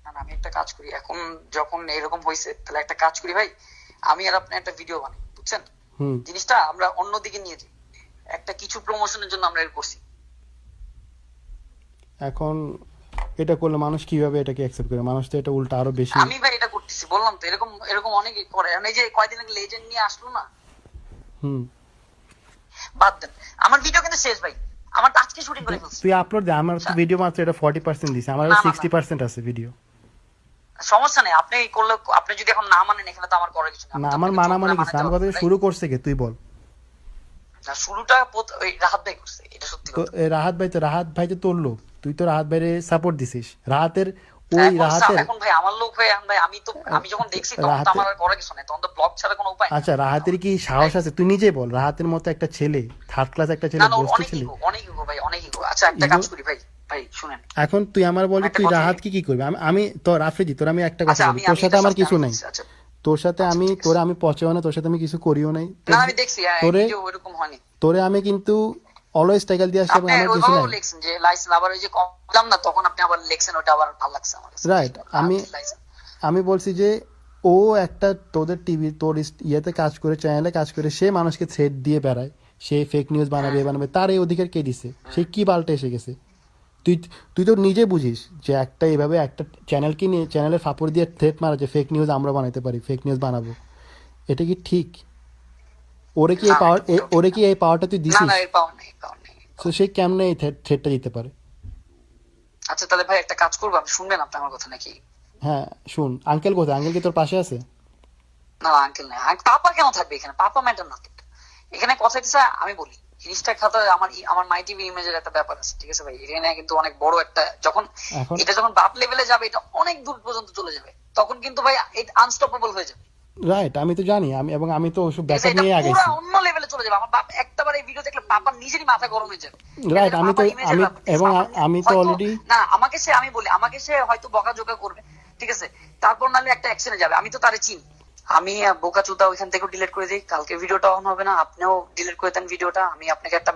না না, আমি একটা কাজ করি এখন, যখন এরকম হয়েছে তাহলে একটা কাজ করি ভাই, আমি আর আপনি একটা ভিডিও বানাই, বুঝছেন? জিনিসটা আমরা অন্যদিকে নিয়ে যাই, একটা কিছু প্রমোশনের জন্য আমরা এটা করছি। এখন এটা করলে মানুষ কিভাবে এটাকে অ্যাকসেপ্ট করে? মানুষ তো এটা উল্টা আরো বেশি। আমি ভাই এটা করতেছি, বললাম তো, এরকম এরকম অনেকে করে। আর এই যে কয়দিন আগে লেজেন্ড নিয়ে আসলো না, বাদ দেন, আমার ভিডিও কিন্তু শেষ ভাই, আমার আজকে শুটিং করে ফেলছি। তুই আপলোড দে, আমার তো ভিডিও মাত্র এটা 40% দিছে, আমার 60% আছে ভিডিও। সমস্যা নেই, আপনি করলে, আপনি যদি এখন না মানেন এখানে তো আমার করার কিছু না, আমার মানা মানে কিছু, আমার কথা শুরু করছে কে তুই বল। না, শুরুটা ওই রাহাত ভাই করছে, এটা সত্যি তো কথা। রাহাত ভাই তো তোর লোক, তুই তো রাহাত ভাইরে সাপোর্ট দিছিস। রাহাতের ওই রাহাতের এখন ভাই আমার লোক হয়ে ভাই, আমি যখন দেখছি তখন তো আমার আর করার কিছু নেই, তখন তো ব্লগ ছাড়া কোনো উপায় নেই। আচ্ছা, রাহাতের কি সাহস আছে? তুই নিজে বল, রাহাতের মতো একটা ছেলে, থার্ড ক্লাস একটা ছেলে, না না, বস্তু অনেক ছেলে। ইগো, অনেক ইগো ভাই, অনেক ইগো। আচ্ছা একটা কাজ করি ভাই, ভাই শুনেন, এখন তুই আমার বল, একটা তুই কথা রাহাত বলি। কি করবি? আমি তোর আফ্রিদি, তোর আমি একটা কথা আচ্ছা বলি, তোর সাথে আমার কিছু নাই। আচ্ছা তোর সাথে আচ্ছা, আমি, ঠিক আছে। তোরে আমি পচেও না, তোর সাথে আমি কিছু করিও নাই। না আমি দেখছি তোরে ভিডিও ওইরকম হয়নি। তোরে আমি কিন্তু অলওয়েজ টাইকেল দিয়ে আসছি, এবং আপনি আমার কিছু ওইভাবেও নাই। লিখছেন যে লাইসেন্স, আবার ওই যে কমলাম না তখন আপনি আবার লিখছেন, ওটা আবার ভালো লাগছে আমার কাছে। রাইট, আমি বলছি যে ও একটা তোদের টিভি, তোর ইয়েতে কাজ করে, চ্যানেলে কাজ করে, সে মানুষকে থ্রেট দিয়ে বেড়ায়, সে ফেক নিউজ বানাবে বানাবে, তার এই অধিকার কে দিছে? সে কি পাল্টে এসে গেছে? তুই তুই তো নিজে বুঝিস যে একটা এইভাবে একটা চ্যানেলকে নিয়ে, চ্যানেলের ফাপড় দিয়ে থ্রেট মারা, যে ফেক নিউজ আমরা বানাতে পারি, ফেক নিউজ বানাবো, এটা কি ঠিক? ওরে কি এই পাওয়ার, ওরে কি এই পাওয়ারটা তুই না দিছিস? না, এর পাওয়ার নেই, পাওয়ার নেই। তো সে কেমনে এই থ্রেটটা দিতে পারে? আচ্ছা তাহলে ভাই একটা কাজ করবো, আপনি শুনবেন আপনি আমার কথা নাকি? হ্যাঁ শুন, আঙ্কেল কোথায়? আঙ্কেল কি তোর পাশে আছে? না আঙ্কেল নাই, পাপা কেন থাকবে এখানে? পাপা ম্যাটার না তো এখানে। কথা হচ্ছে, আমি বলি জিনিসটা খাতা, আমার মাই টিভি ইমেজের একটা ব্যাপার আছে, ঠিক আছে ভাই? এখানে কিন্তু অনেক বড় একটা, যখন এখন এটা যখন বাপ লেভেলে যাবে, এটা অনেক দূর পর্যন্ত চলে যাবে, তখন কিন্তু ভাই এটা আনস্টপেবল হয়ে যাবে। রাইট, আমি তো জানি, আমি তো ওসব ঠিক আছে, ব্যাকআপ এটা নিয়ে পুরো আগেছি। অন্য লেভেলে চলে যাবে। আমার বাপ একটাবার এই ভিডিও দেখলে বাবার নিজেরই মাথা গরম হয়ে যাবে। রাইট, আমি তো আমি তো অলরেডি, না আমাকে সে, আমি বলি আমাকে সে হয়তো বকাঝকা করবে, ঠিক আছে, তারপর নাহলে একটা অ্যাকশনে যাবে, আমি তো তারে চিনি। আমি বোকাচোদা ওইখান থেকে ডিলিট করে দিই, কালকে ভিডিওটা অন হবে না, আপনিও ডিলিট করে দেন ভিডিওটা, আমি আপনাকে একটা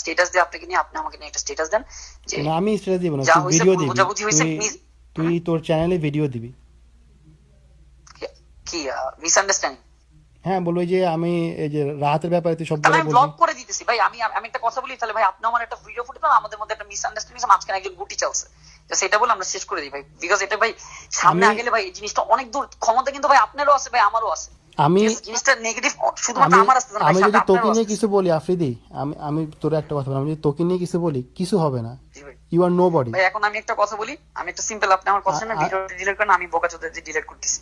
স্ট্যাটাস দিই, আপনাকে নিয়ে, আপনি আমাকে নিয়ে একটা স্ট্যাটাস দেন যে না আমি স্ট্যাটাস দিব না, যা তুই হয়েছে ভিডিও ভুল দিবি, বোঝাবুঝি হয়েছে। তুই তোর চ্যানেলে ভিডিও দিবি। কি মিসআন্ডারস্ট্যান্ডিং? হ্যাঁ বলবো যে আমি এই যে রাহাতের ব্যাপারে তুই সব তাহলে বলে আমি বলবি। ব্লক করে দিতেছি ভাই। আমি একটা কথা বলি তাহলে ভাই, আপনি আমার একটা ভিডিও ফুটে দাও, আমাদের মধ্যে একটা মিসআন্ডারস্ট্যান্ডিং, মাঝখানে একজন গুটি চলছে, সেটা বলে আমরা শেষ করে দিই ভাই। বিকজ এটা ভাই সামনে আগেলে ভাই এই জিনিসটা অনেক দূর, ক্ষমতা কিন্তু ভাই আপনারও আছে ভাই, আমারও আছে। আমি জিনিসটা নেগেটিভ শুধুমাত্র আমার আসছে না ভাই, আমি যদি সাথে তোকে আপনারও নিয়ে আছে। কিছু বলি আফ্রিদি, আমি তোর একটা কথা বলি, আমি যদি তোকে নিয়ে কিছু বলি, কিছু হবে না। জি ভাই। ইউ আর নো বডি ভাই এখন আমি একটা কথা বলি, আমি একটা সিম্পল, আপনি আমার কথা শুনে ভিডিও ডিলিট করেন, আমি বোকাচোদা ডিলিট করতেছি।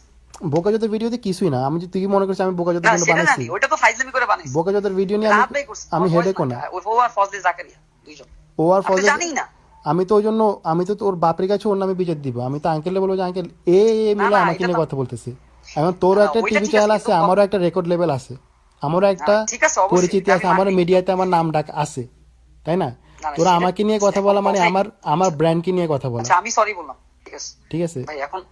বোকাজোদের ভিডিওতে কিছুই না। আমি তুই কি মনে করছিস আমি বোকাজোদের না জন্য সেটা বানাইছি? জানি, ওটা তো ফাইজলামি করে বানাইছি। বোকাজোদের ভিডিও নিয়ে রাত ভাই করছে, আমি হেডে কোন ও আর ফজলে জাকারিয়া দুইজন, ও আর আপনি ফজলে, জানেই না। আমি তো ওই জন্য, আমি তো তোর বাপের কাছে ওর নামে বিচার দিব। আমি তো আঙ্কেলে বলবো যে আঙ্কেল এ মিলে না, আমাকে এটা নিয়ে তো- কথা বলতেছি। এখন তোরও একটা ওইটা টিভি ঠিক আছে, চ্যানেল আছে, কিন্তু আমারও একটা রেকর্ড লেভেল আছে, আমারও একটা ঠিক আছে, অবশ্যই পরিচিতি এটা আছে, আমি আমার মানি। মিডিয়াতে আমার নাম ডাক আছে, তাই না? না, না, তোরা সেটা- আমাকে নিয়ে কথা এখন বলা মানে কথাই- আমার ব্র্যান্ডকে নিয়ে কথা বলা, আচ্ছা আমি সরি বললাম, ঠিক আছে ঠিক আছে? ভাই। এখন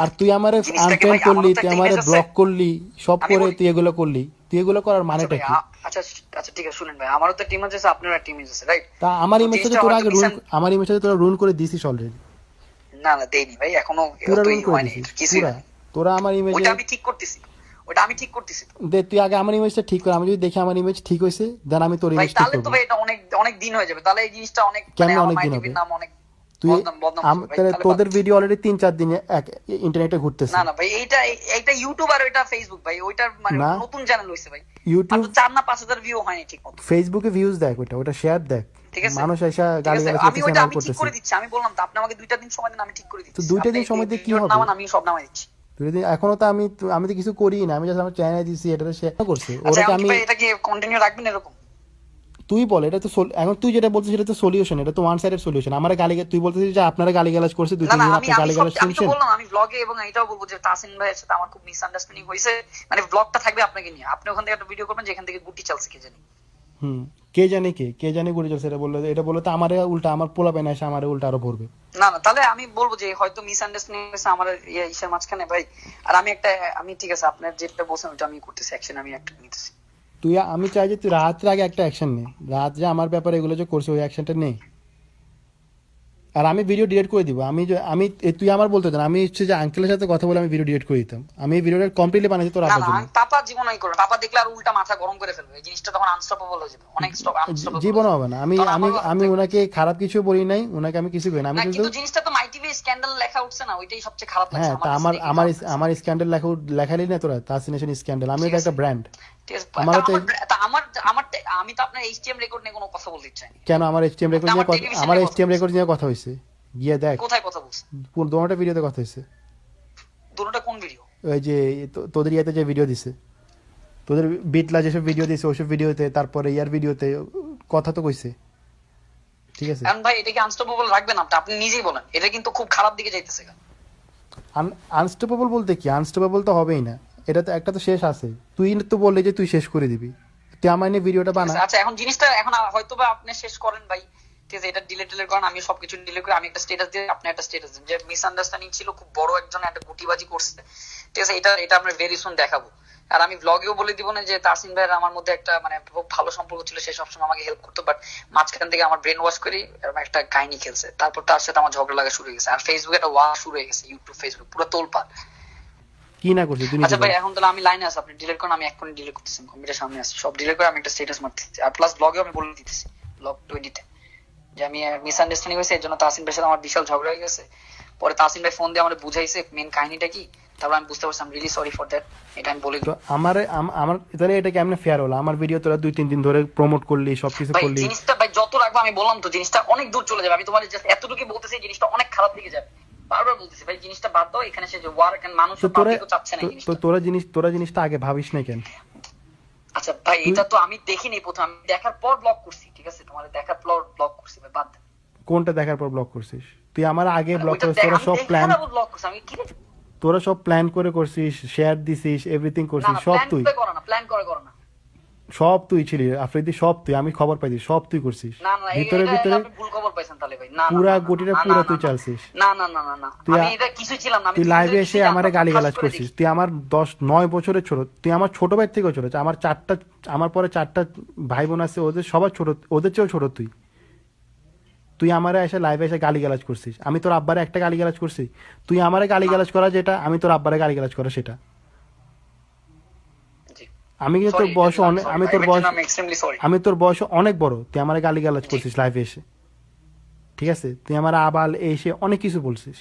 আর তুই আমারে জিনিসটাকে আনফ্রেন্ড ভাই, করলি, আমারও তো তুই একটা আমারে image আছে। ব্লক করলি, সব আমি করে বলি- তুই এগুলো করলি, তুই এগুলো করার আচ্ছা মানেটা ভাই, কি? আচ্ছা আচ্ছা ঠিক আছে, শুনেন ভাই, আমারও তো টিম আছে, আপনারও একটা টিম আছে, রাইট? তা আমার তো ইমেজটা জিনিসটা তোরা হয়তো আগে আমার ইমেজটা তোরা রুন করে দিছিস অলরেডি, না না দেইনি ভাই, এখনো পুরা রুন তৈরি করে হয়নি, দিছিস কিছুই পুরা। হয়নি। তোরা আমার ইমেজে, ওটা আমি ঠিক করতেছি, ওটা আমি ঠিক করতেছি তো। দে তুই আগে আমার ইমেজটা ঠিক কর, আমি যদি দেখি আমার ইমেজ ঠিক হয়েছে দেন আমি তোর ভাই ইমেজ ঠিক তাহলে তো করবো। ভাই এটা অনেক অনেক দিন হয়ে যাবে, তাহলে এই জিনিসটা অনেক, কেমনে আমার অনেক মাই দিন টিভির হবে? নাম অনেক তুই বদনাম হবে ভাই, তাহলে তোদের বাদ। ভিডিও অলরেডি 3-4 দিনে ইন্টারনেটে ঘুরতেছে। না না ভাই, এইটা ইউটিউব আর ওইটা ফেসবুক ভাই, ওইটার মানে না। নতুন চ্যানেল হইছে ভাই, ইউটিউব, মাত্র 4 না 5,000 ভিউ হয়নি ঠিক মতো। ফেসবুকে ভিউজ দেখ, ওটা শেয়ার দেখ, ঠিক আছে, মানুষ এসে ঠিক গালি আছে, গালাজ আমি করতেছে, ওইটা নাম আমি ঠিক করতেছে। করে দিচ্ছি, আমি বললাম তো আপনি আমাকে 2টা দিন সময় দেন, আমি ঠিক করে দিচ্ছি। 2টা দিন সময় দিয়ে কি হবে? নামান, আমি সব নামাই দিচ্ছি। তুই যদি এখনো তো আমি তো কিছু করি না, আমি জাস্ট আমার চ্যানেলে দিছি, এটা শেয়ার করছে আচ্ছা ওটাকে এখন কি আমি। ভাই এটা কি কন্টিনিউ রাখবেন এরকম? তুই বল, এটা তো এখন তুই যেটা বলছিস সেটা তো সলিউশন, এটা তো ওয়ান সাইডেড সলিউশন। আমার তুই বলতেছিস যে আপনারা গালিগালাজ করছে, না না, আপনি গালিগালাজ আমি তো শুনছেন। বললাম, আমি ব্লগে এবং এটাও বলবো যে তাসিন ভাইয়ের সাথে আমার খুব মিসআন্ডারস্ট্যান্ডিং হয়েছে, মানে ব্লগটা থাকবে আপনাকে নিয়ে, আপনি ওখান থেকে একটা ভিডিও করবেন যেখান থেকে গুটি চালছে কে জানি। কে জানে গুলি চলছে, এটা বললো তো আমারে উল্টা, আমার পোলা পেনা এসে আমারে উল্টা আরো ভরবে। না না, তাহলে আমি বলবো যে হয়তো মিসআন্ডারস্ট্যান্ডিং হয়েছে আমার ইসের মাঝখানে ভাই। আর আমি ঠিক আছে, আপনার যেটা বলছেন ওটা আমি করতেছি, অ্যাকশন আমি একটা নিতেছি। আমি চাই যে তুই রাতের আগে একটা অ্যাকশন নে, রাত যে আমার ব্যাপারে এগুলো যে করছে ওই অ্যাকশনটা নে। আর আমি ভিডিও ডিলিট করে দিব। তুই আমার বলতে দেন, আমি হচ্ছে যে আঙ্কেলের সাথে কথা বলে আমি ভিডিও ডিলিট করে দিতাম। আমি এই ভিডিওটা কমপ্লিটলি বানাইছি তোর না আব্বার না জন্য। পাপা জীবনই করবে, পাপা দেখলে আর উল্টা মাথা গরম করে ফেলবে, এই জিনিসটা তখন আনস্টপেবল হয়ে যাবে, অনেক আনস্টপেবল জীবন হবে না। আমি ওনাকে খারাপ কিছু বলি নাই, ওনাকে আমি কিছু করি না। আমি না, কিন্তু কিন্তু জিনিসটা তো মাই টিভি স্ক্যান্ডাল লেখা উঠছে না, ওইটাই সবচেয়ে খারাপ লাগছে হ্যাঁ, তা আমার কাছে দেখে খারাপ লাগছে। আমার স্ক্যান্ডাল লেখালি না তোরা, তাসিনেশন স্ক্যান্ডাল। আমি ঠিক তো আছে। একটা ব্র্যান্ড। ঠিক আছে, আমার তো আমি তো আপনার এইচটিএম রেকর্ড নিয়ে কোনো কথা বলতে চাই না। কেন আমার এইচটিএম রেকর্ড আমার নিয়ে টেলিভিশনে আমার কথা এইচটিএম বলছি। রেকর্ড নিয়ে কথা হয়েছে, গিয়ে দেখ কোথায় কথা বলছি? দুটোটা ভিডিওতে কথা হয়েছে। দুটোটা কোন ভিডিও? ওই যে তোদের ইয়াতে যে ভিডিও দিছে, তোদের বিটলা যেসব ভিডিও দিছে ওইসব ভিডিওতে, তারপরে ইয়ার ভিডিওতে কথা তো কইছে। ঠিক আছে, এখন ভাই এটা কি আনস্টপেবল রাখবেন আপনি? আপনি নিজেই বলেন, এটা কিন্তু খুব খারাপ দিকে যাইতেছে। আনস্টপেবল বলতে কি? আনস্টপেবল তো হবেই না, এটা তো একটা তো শেষ আছে। তুই তো বললি যে তুই শেষ করে দিবি, তুই আমার নিয়ে ভিডিওটা বানা। আচ্ছা এখন জিনিসটা এখন হয়তো বা আপনি শেষ করেন ভাই, ঠিক আছে, এটা ডিলিট করেন, আমি সবকিছু ডিলিট করে আমি একটা স্ট্যাটাস দিই, আপনি একটা স্ট্যাটাস দিন যে মিসআন্ডারস্ট্যান্ডিং ছিল, খুব বড় একজন একটা গুটিবাজি করছে, ঠিক আছে, এটা আমরা ভেরি সুন দেখাবো। আর আমি ব্লগেও বলে দিব না যে তাসিন ভাইয়ের আমার মধ্যে একটা মানে খুব ভালো সম্পর্ক ছিল, সে সবসময় আমাকে হেল্প করতো, বাট মাঝখান থেকে আমার ব্রেন ওয়াশ করি এরকম একটা কাহিনী খেলছে, তারপর তার সাথে আমার ঝগড়া লাগা শুরু হয়ে গেছে, আর ফেসবুকে একটা ওয়ার শুরু হয়ে গেছে, ইউটিউব ফেসবুক পুরো তোলপাড়। কি না করছিস তুই? আচ্ছা ভাই এখন তাহলে আমি লাইনে আছি, আপনি ডিলিট করেন, আমি এক্ষুনি ডিলিট করতেছি, কম্পিউটার সামনে আছে, সব ডিলিট করে আমি একটা স্ট্যাটাস মারতেছি, আর প্লাস ব্লগেও আমি বলে দিতেছি, ব্লগ 20-তে যে আমি মিসআন্ডারস্ট্যান্ডিং হয়েছে, এর জন্য তাসিন ভাইয়ের সাথে আমার বিশাল ঝগড়া হয়ে গেছে। পরে তাসিন ভাই ফোন দিয়ে আমার বুঝাইছে মেন কাহিনীটা কি, তারপর আমি বুঝতে পারছি, I am really sorry for that, এটা আমি বলে তো দিই। আমার তাহলে এটা কেমনে ফেয়ার হলো? আমার ভিডিও তোরা 2-3 দিন ধরে প্রমোট করলি, সবকিছু ভাই করলি। জিনিসটা ভাই যত রাখবো, আমি বললাম তো জিনিসটা অনেক দূর চলে যাবে, আমি তোমার জাস্ট এতটুকুই বলতেছি, জিনিসটা অনেক খারাপ দিকে যাবে, বারবার বলতেছি ভাই জিনিসটা বাদ দাও, এখানে সে যে ওয়ার কেন মানুষ তো তোরা পাবলিকও চাচ্ছে না এই জিনিসটা। তোরা জিনিসটা আগে ভাবিস না কেন? আচ্ছা ভাই এটা তো আমি দেখিনি প্রথম, আমি দেখার পর ব্লক করছি, ঠিক আছে, তোমার দেখার পর ব্লক করছি ভাই, বাদ দাও। কোনটা দেখার পর ব্লক করছিস? তুই আমার আগে ব্লক ওইটা করছিস। তোরা আমি সব দেখে প্ল্যান না ব্লক করছি, আমি কি তোরা সব প্ল্যান করে করছিস, শেয়ার দিছিস, এভরিথিং না করছিস, না সব প্ল্যান তুই। করে করো না, প্ল্যান করে করো না। সব তুই ছিলি আফ্রিদি, সব তুই। আমি খবর পাইছি, সব তুই করছিস। না না ভিতরে এটা ভিতরে আপনি ভুল খবর পাইছেন তাহলে ভাই, না না, পুরা না, না, গটিটা না, পুরা না, তুই না, চালছিস। না না না না না তুই আমি এটা কিছুই ছিলাম না, আমি তুই তো লাইভে কিছুই এসে জানতাম আমারে না, গালি খাস গালাজ করে করছিস। দেখি। তুই আমার 10-9 বছরের ছোট, তুই আমার ছোট ভাই থেকেও ছোট। আমার পরে 4টা ভাই বোন আছে, ওদের সবার ছোট, ওদের চেয়েও ছোট তুই। তুই আমারে এসে লাইভে এসে গালি গালাজ করছিস। আমি তোর আব্বারে একটা গালি গালাজ করছি? তুই আমারে গালি গালাজ করা যেটা, আমি তোর আব্বারে গালি গালাজ করা সেটা। জি। আমি কিন্তু তোর Sorry, বয়স I'm অনেক, sorry, আমি ভাই, তোর এর বয়স জন্য আমি extremely sorry। আমি তোর বয়স অনেক বড়। তুই আমারে গালি গালাজ করছিস লাইভে এসে, ঠিক আছে? তুই আমার আবাল এসে অনেক কিছু বলছিস।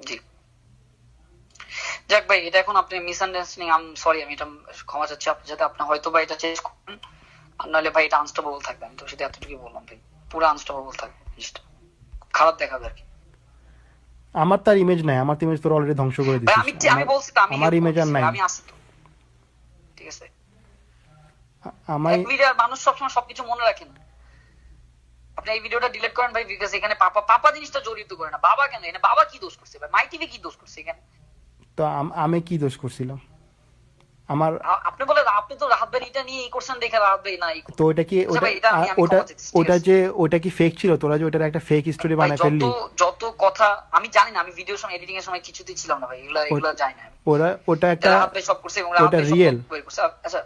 জি যাক ভাই, এটা এখন আপনি মিসআন্ডারস্ট্যান্ডিং, আই এম সরি, আমি এটা ক্ষমা চাচ্ছি আপনার সাথে, আপনি হয়তো বা এটা চেঞ্জ করবেন, আর নাহলে ভাই এটা আনস্টপেবল থাকবে, আমি তো সেটা এতটুকুই বললাম ভাই, পুরো আনস্টপেবল থাকবে, জিনিসটা খারাপ দেখাবে আর কি। আমার তার ইমেজ নাই, আমার ইমেজ তোর অলরেডি ধ্বংস করে ভাই দিছিস। আমি বলছি তো, আমি আমার help ইমেজ আর করতেছি, নাই। আমি আসি তো, ঠিক আছে। আমার এক ভিডিও আর মানুষ সবসময় সবকিছু মনে রাখে না। আপনি এই ভিডিওটা ডিলিট করেন ভাই, বিকজ এখানে পাপা জিনিসটা জড়িত করে না। বাবা কেন এখানে, বাবা কি দোষ করছে ভাই? মাই টিভি কি দোষ করছে এখানে? তো আমি কি দোষ করছিলাম? আমার আপনি বলে আপনি তো রাহাত ভাই এটা নিয়ে এই করছেন দেখে রাহাত ভাই না তো ওটা কি আচ্ছা ভাই, এটা আমি ওটা ক্ষমা চাইতেছি, ঠিক ওটা আছে? যে ওটা কি ফেক ছিল? তোরা যে ওটার একটা ফেক স্টোরি ভাই, বানায় ফেললি। যত কথা আমি জানি না, আমি ভিডিওর সময় এডিটিং এর সময় কিছুতেই ছিলাম না ভাই, এগুলা জানি না আমি। ওটা একটা রাহাত ভাই সব করছে এবং রাহাত ওটা ভাই সব রিয়েল। বের করছে। আচ্ছা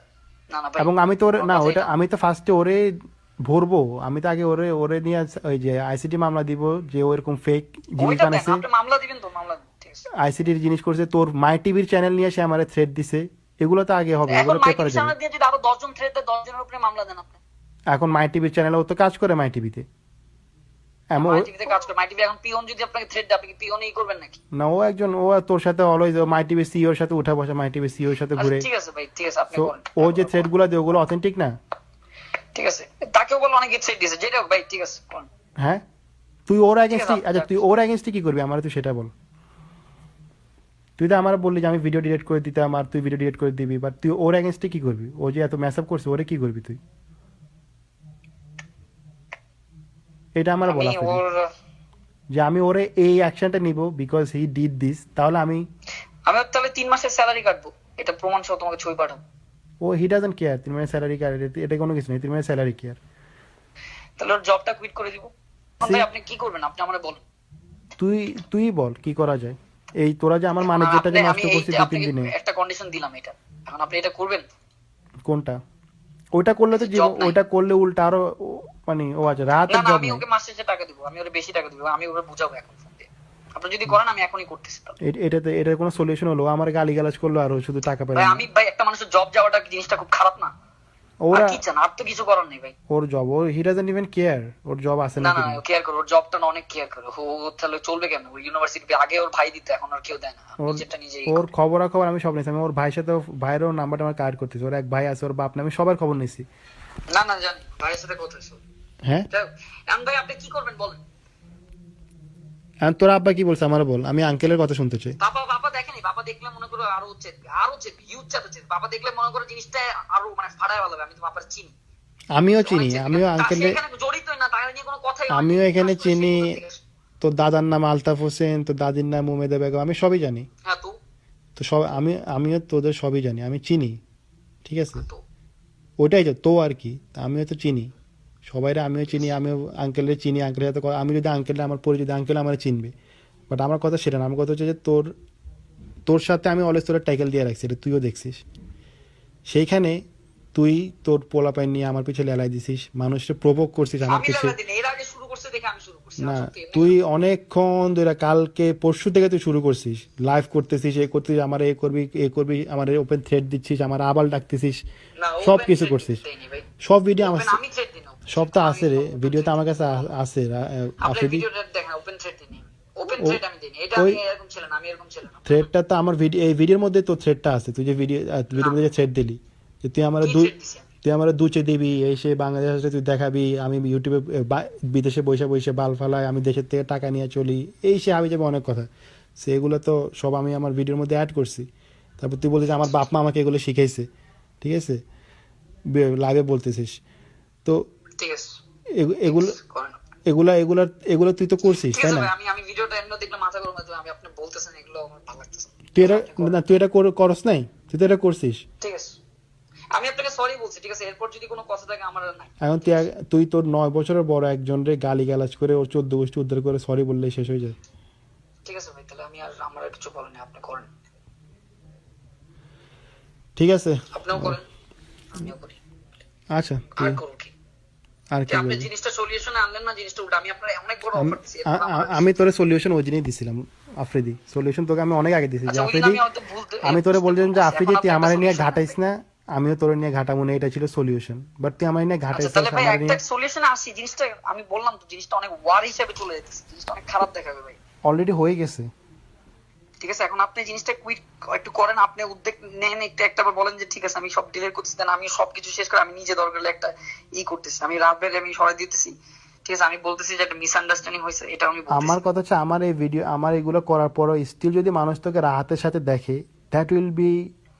না না ভাই, এবং আমি তো আমার না, কথা ওটা এটা। আমি তো ফার্স্টে ওরে ভরবো। আমি তো আগে ওরে নিয়ে ওই যে আইসিটি মামলা দিব, যে ওরকম ফেক জিনিস ওইটা দেন, বানাইছে, আপনি মামলা দিবেন তো, মামলা দিন, ঠিক আছে। আইসিটির জিনিস করছে, তোর মাই টিভির চ্যানেল নিয়ে সে আমারে থ্রেট দিছে। এগুলো তো আগে হবে, এখন এগুলো মাই পেপারে টিভি যাবে। চ্যানেল দিয়ে যদি আরো 10 জন থ্রেড দেয়, 10 জনের উপরে মামলা দেন আপনি। এখন মাই টিভির চ্যানেলে ও তো কাজ করে মাই টিভিতে। এমন মাই টিভিতে কাজ করে, মাই টিভি এখন পিওন যদি আপনাকে থ্রেড দেয়, আপনি কি পিওনই করবেন নাকি? না, ও একজন, ও তোর সাথে অলওয়েজ মাই টিভি সিইওর সাথে উঠা বসা, মাই টিভি সিইওর সাথে ঘুরে। আচ্ছা ঠিক আছে ভাই, ঠিক আছে, আপনি তো করেন। ও যে থ্রেড গুলো দেয় ওগুলো অথেন্টিক না। ঠিক আছে, তাকেও বলে অনেকে থ্রেড দিয়েছে, যেটা হোক ভাই, ঠিক আছে করেন। হ্যাঁ, তুই ওর এগেইনস্টে, আছে, আচ্ছা তুই ওর এগেইনস্টে কি করবি আমার, তুই সেটা বল। তুই তো আমার বললি যে আমি ভিডিও ডিলিট করে দিতাম, আর তুই ভিডিও ডিলিট করে দিবি, বাট তুই ওর এগেইনস্টে কি করবি? ও যে এত মেসআপ করছে, ওরে কি করবি তুই? এটা আমার আমি বলা ওর যে আমি ওরে এই অ্যাকশনটা নিব বিকজ হি ডিড দিস, তাহলে আমি ওর তাহলে 3 মাসের স্যালারি কাটবো, এটা প্রমাণ সহ তোমাকে ছবি পাঠাবো। ও হি ডাজন্ট কেয়ার 3 মাসের স্যালারি কেয়ার, এটা কোনো কিছু নেই। 3 মাসের স্যালারি কেয়ার, তাহলে ওর জবটা কুইট করে দিব। ভাই আপনি কি করবেন, আপনি আমারে বলুন। তুই বল কি করা যায়। এই তোরা যে আমার মানে যেটা যে আমি নষ্ট করছিস 2-3 দিনে। একটা কন্ডিশন দিলাম, এটা এখন আপনি এটা করবেন। কোনটা? ওইটা করলে তো job নাই। ওইটা করলে উল্টা আরো মানে ও আচ্ছা না রাতের না জব আমি নাই। ওকে মাস শেষে টাকা দিব, আমি ওরে বেশি টাকা দিব, আমি ওরে বুঝাবো এখন ফোন দিয়ে। আপনি যদি করেন আমি এখনই করতেছি তাহলে। এটাতে এটার কোনো সলিউশন হলো? আমার গালিগালাজ করলো আর ও শুধু টাকা পাবে ভাই না। আমি ভাই একটা মানুষের জব যাওয়াটা কি জিনিসটা খুব খারাপ না? আর ওরা কি চান? আর তো কিছু করার নেই ভাই। ওর জব, ওর হি ডাজন্ট ইভেন কেয়ার ওর জব আছে না নাকি না নেই। কেয়ার করে, ওর জবটা না অনেক কেয়ার করে। ও তাহলে চলবে কেমন? ওই ইউনিভার্সিটি আগে ওর ভাই দিত, এখন আর কেউ দেয় না, ওর নিজেরটা নিজেই ওর করে। খবরাখবর আমি সব নিয়েছি। আমি ওর ভাইয়ের সাথে ভাইয়েরও নাম্বারটা আমার কার্ড করতেছি। ওর এক ভাই আছে, ওর বাপ নামে সবার খবর নিয়েছি। না না জানি ভাইয়ের সাথে কথা হয়েছে। হ্যাঁ, এখন ভাই আপনি কি করবেন বলেন? আর তোর আব্বা কি বলছে আমার বল, আমি আঙ্কেলের কথা শুনতে চাই। বাবা দেখেনি, বাবা দেখলে মনে করো আরো হচ্ছে হিউজ চাতে চেপে। বাবা দেখলে মনে করো জিনিসটা আরো মানে ফাড়ায় ভালো। আমি তো বাবার চিনি, আমিও অনেক চিনি, চেপে। আমিও তা সে আঙ্কেলে, এখানে জড়িতই না, তাহলে নিয়ে কোনো কথাই হয় না। আমিও এখানে কাজ করে চিনি। সে কোথা থেকে আসে? তোর দাদার নাম আলতাফ হোসেন, তোর দাদির নাম উমেদা বেগম, আমি সবই জানি। হ্যাঁ তো তো সব আমিও তোদের সবই জানি, আমি চিনি, ঠিক আছে। তো ওটাই তো তো আর কি, তা আমিও তো চিনি সবাইরা, আমিও চিনি, আমিও আঙ্কেলের চিনি। আঙ্কেলের সাথে আমি যদি আঙ্কেল আমার পরিচিত, আঙ্কেল আমার চিনবে। বাট আমার কথা সেটা না, আমার কথা হচ্ছে যে তোর তোর সাথে আমি অলওয়েজ তোর টাইটেল দিয়ে রাখছি, এটা তুইও দেখছিস। সেইখানে তুই তোর পোলাপাইন নিয়ে আমার পিছনে লেলাই দিছিস, মানুষকে প্রভোগ করছিস আমার আমি পিছে। লাগা দিন, এর আগে শুরু করছে দেখে আমি শুরু করছি। না, আর সত্যি এমনি তুই অনেকক্ষণ ধরে কালকে পরশু থেকে তুই শুরু করছিস, লাইভ করতেছিস, এ করতেছিস, আমার এ করবি, আমার ওপেন থ্রেড দিচ্ছিস, আমার আবাল ডাকতেছিস, না সব open কিছু thread করছিস। দেইনি ভাই। সব ভিডিও আমার Open আমি থ্রেড দিই না। সব তো আমি আছে রে, open ভিডিওতে thread আমার কাছে আছে আপনার আফ্রিদি। ভিডিওটা দেখেন, ওপেন থ্রেড দিইনি। ওপেন ও- থ্রেড আমি দিইনি। এটা ওই আমি এরকম ছিল না, আমি এরকম ছিল না। থ্রেডটা তো আমার ভিডিও, এই ভিডিওর মধ্যে তো থ্রেডটা আছে, তুই যে ভিডিওর মধ্যে যে থ্রেড দিলি, যে তুই আমার কি থ্রেড দিছি আমি? তুই আমার দুচে দিবি, এসে বাংলাদেশ আসলে তুই দেখাবি আমি ইউটিউবে বিদেশে বসে বসে বাল ফালাই, আমি দেশের থেকে টাকা নিয়ে চলি, এই সে আমি যাবে অনেক কথা, সেগুলো তো সব আমি আমার ভিডিওর মধ্যে অ্যাড করছি। তারপর তুই বলছিস আমার বাপ মা আমাকে এগুলো শিখাইছে, ঠিক আছে, লাইভে বলতেছিস। তো ঠিক আছে, এগুলো করেন। এগুলা এগুলা এগুলো তুই তো করছিস, ঠিক তাই আছে না? ভাই, আমি ভিডিওটা এমনি দেখলে মাথা গরম হয়ে যাবে। আমি আপনি বলতেছেন এগুলো আমার ভালো লাগতেছে না। তুই এটা না, তুই এটা করস নাই, তুই তো এটা করছিস। ঠিক আছে, আমি আপনাকে সরি বলছি। ঠিক আছে, এরপর যদি কোনো কথা থাকে আমার আর নাই। এখন তুই তোর 9 বছরের বড় একজন রে গালি গালাজ করে ওর 14 গোষ্ঠী উদ্ধার করে সরি বললেই শেষ হয়ে যায়। ঠিক আছে ভাই, তাহলে আমি আর আমার আর কিছু বলেন, আপনি করেন। ঠিক আছে, আপনিও করেন, আমিও করি। আচ্ছা আর তুই করুন কি? আর যে কি আপনি বলবি? জিনিসটা সলিউশনে আনলেন না, জিনিসটা উল্টা। আমি আপনার অনেক বড় অফার দিছি, এরপর আমার আর আমি তোরে সলিউশন ওই দিনই দিছিলাম, আফ্রিদি সলিউশন তোকে আমি অনেক আগে দিছি যে আচ্ছা, ওই দিন আফ্রিদি, আমি হয়তো আমি তোরে বলছিলাম যে বুঝতে আফ্রিদি পারছি, তুই এখন আমার আপনি নিয়ে একটা ঘাটাইস solution না, আমিও তোর নিয়ে ঘাটাবো না, এটা ছিল সলিউশন। বাট তুই আমার নিয়ে আচ্ছা ঘাটাইছিস, তাহলে ভাই আমার একটা নিয়ে সলিউশনে আসি। জিনিসটা আমি বললাম তো, জিনিসটা অনেক ওয়ার হিসেবে চলে যেতেছে, জিনিসটা অনেক খারাপ দেখাবে ভাই। অলরেডি হয়ে গেছে। ঠিক আছে, এখন আপনি জিনিসটা কুইক একটু করেন, আপনি উদ্যোগ নেন একটাবার বলেন যে ঠিক আছে আমি সব ডিলিট করতেছি, দেন আমি সবকিছু শেষ করে আমি নিজে দরকার হলে একটা করতেছি, আমি রাত বেড়ে আমি সরাই দিতেছি। ঠিক আছে, আমি বলতেছি যে একটা মিসআন্ডারস্ট্যান্ডিং হয়েছে, এটা আমি বলতেছি। আমার কথা হচ্ছে আমার এই ভিডিও, আমার এগুলো করার পরও স্টিল যদি মানুষ তোকে রাহাতের সাথে দেখে, that will be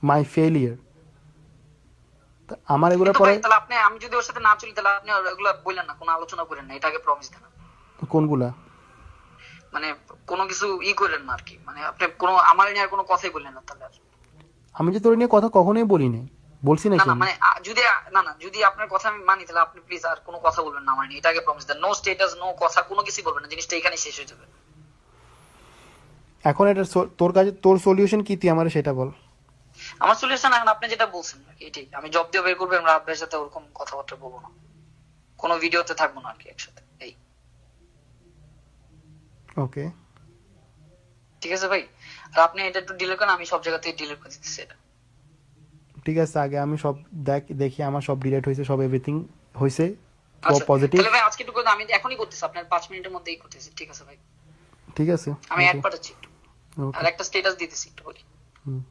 my failure. আমার এগুলো কিন্তু পরে ভাই, তাহলে আপনি, আমি যদি ওর সাথে না চলি তাহলে আপনি এগুলো বললেন না, কোনো আলোচনা করেন না, এটাকে প্রমিস দেন। কোনগুলা, মানে কোনো কিছু করেন না আর কি, মানে আপনি কোনো আমার নিয়ে আর কোনো কথাই বললেন না তাহলে আর। আমি যে তোর নিয়ে কথা কখনোই বলি নাই, বলছি না নাকি না আমি? মানে যদি আপনার কথা আমি মানি তাহলে আপনি প্লিজ আর কোনো কথা বলবেন না আমার নিয়ে, এটাকে প্রমিস দেন। নো স্ট্যাটাস, নো কথা, কোনো কিছু বলবেন না, জিনিসটা এখানে শেষ হয়ে যাবে। এখন এটা তোর কাছে, তোর সলিউশন কি তুই আমার সেটা বল। আমার সলিউশন এখন আপনি যেটা বলছেন আর কি, এটাই। আমি জব দিয়ে বের করবো, আমরা আপনার সাথে ওরকম কথাবার্তা বলবো না, কোনো ভিডিওতে থাকবো না আর কি একসাথে, এই। ওকে, ঠিক আছে ভাই, আর আপনি এটা একটু ডিলিট করেন, আমি সব জায়গা থেকে ডিলিট করে দিচ্ছি এটা। ঠিক আছে, আগে আমি সব দেখি আমার সব ডিলিট হয়েছে, সব এভরিথিং হয়েছে আচ্ছা পজিটিভ। তাহলে ভাই আজকে একটু করে আমি এখনই করতেছি, আপনার 5 মিনিটের মধ্যেই করতেছি। ঠিক আছে ভাই, ঠিক আছে, আমি অ্যাড পাঠাচ্ছি একটু, ওকে, আর একটা স্ট্যাটাস দিতেছি একটু বলি। হুম।